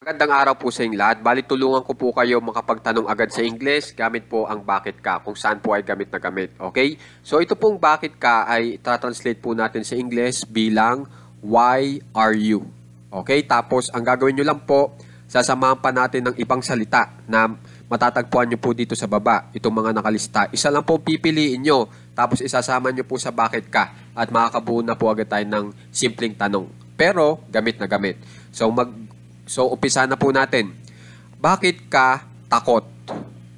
Magandang araw po sa inyong lahat. Bali tulungan ko po kayo makapagtanong agad sa English gamit po ang bakit ka, kung saan po ay gamit na gamit. Okay? So ito pong bakit ka ay translate po natin sa English bilang why are you? Okay? Tapos ang gagawin nyo lang po, sasamahan pa natin ng ibang salita na matatagpuan nyo po dito sa baba. Itong mga nakalista. Isa lang po pipiliin nyo, tapos isasama nyo po sa bakit ka at makakabuo na po agad tayo ng simpleng tanong. Pero gamit na gamit. So, umpisa na po natin. Bakit ka takot?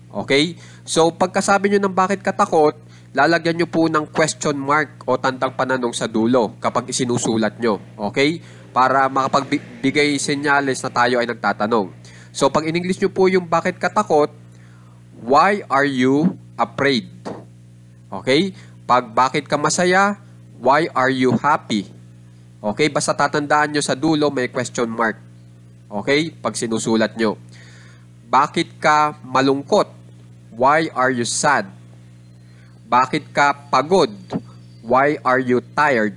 Okay? So, pagkasabi nyo ng bakit ka takot, lalagyan nyo po ng question mark o tandang pananong sa dulo kapag isinusulat nyo. Okay? Para makapagbigay senyales na tayo ay nagtatanong. So, pag in-English nyo po yung bakit ka takot, why are you afraid? Okay? Pag bakit ka masaya, why are you happy? Okay? Basta tatandaan nyo sa dulo may question mark. Okay? Pag sinusulat nyo. Bakit ka malungkot? Why are you sad? Bakit ka pagod? Why are you tired?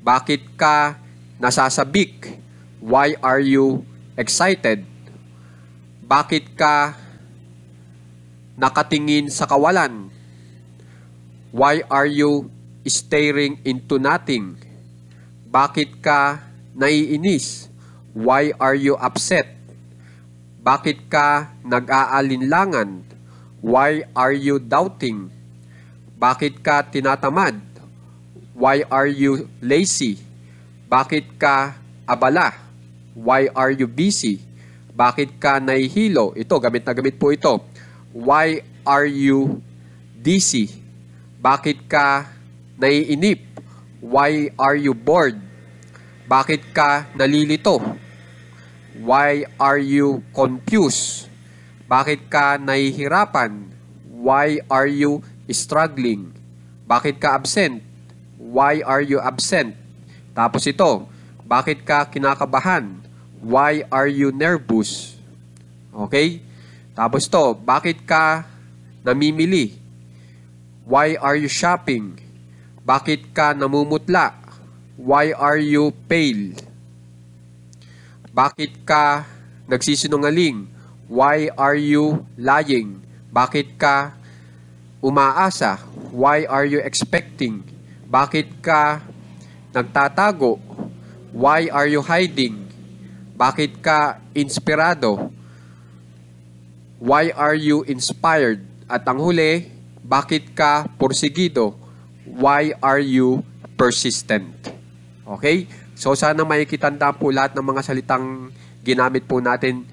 Bakit ka nasasabik? Why are you excited? Bakit ka nakatingin sa kawalan? Why are you staring into nothing? Bakit ka naiinis? Why are you upset? Bakit ka nag-aalinlangan? Why are you doubting? Bakit ka tinatamad? Why are you lazy? Bakit ka abala? Why are you busy? Bakit ka nahihilo? Ito, gamit na gamit po ito. Why are you dizzy? Bakit ka naiinip? Why are you bored? Bakit ka nalilito? Why are you confused? Bakit ka nahihirapan? Why are you struggling? Bakit ka absent? Why are you absent? Tapos ito, bakit ka kinakabahan? Why are you nervous? Okay? Tapos ito, bakit ka namimili? Why are you shopping? Bakit ka namumutla? Why are you pale? Bakit ka nagsisinungaling? Why are you lying? Bakit ka umaasa? Why are you expecting? Bakit ka nagtatago? Why are you hiding? Bakit ka inspirado? Why are you inspired? At ang huli, bakit ka porsigido? Why are you persistent? Okay? So, sana makikitandaan po lahat ng mga salitang ginamit po natin,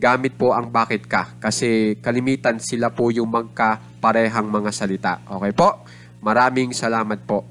gamit po ang bakit ka. Kasi kalimitan sila po yung magkaparehang mga salita. Okay po? Maraming salamat po.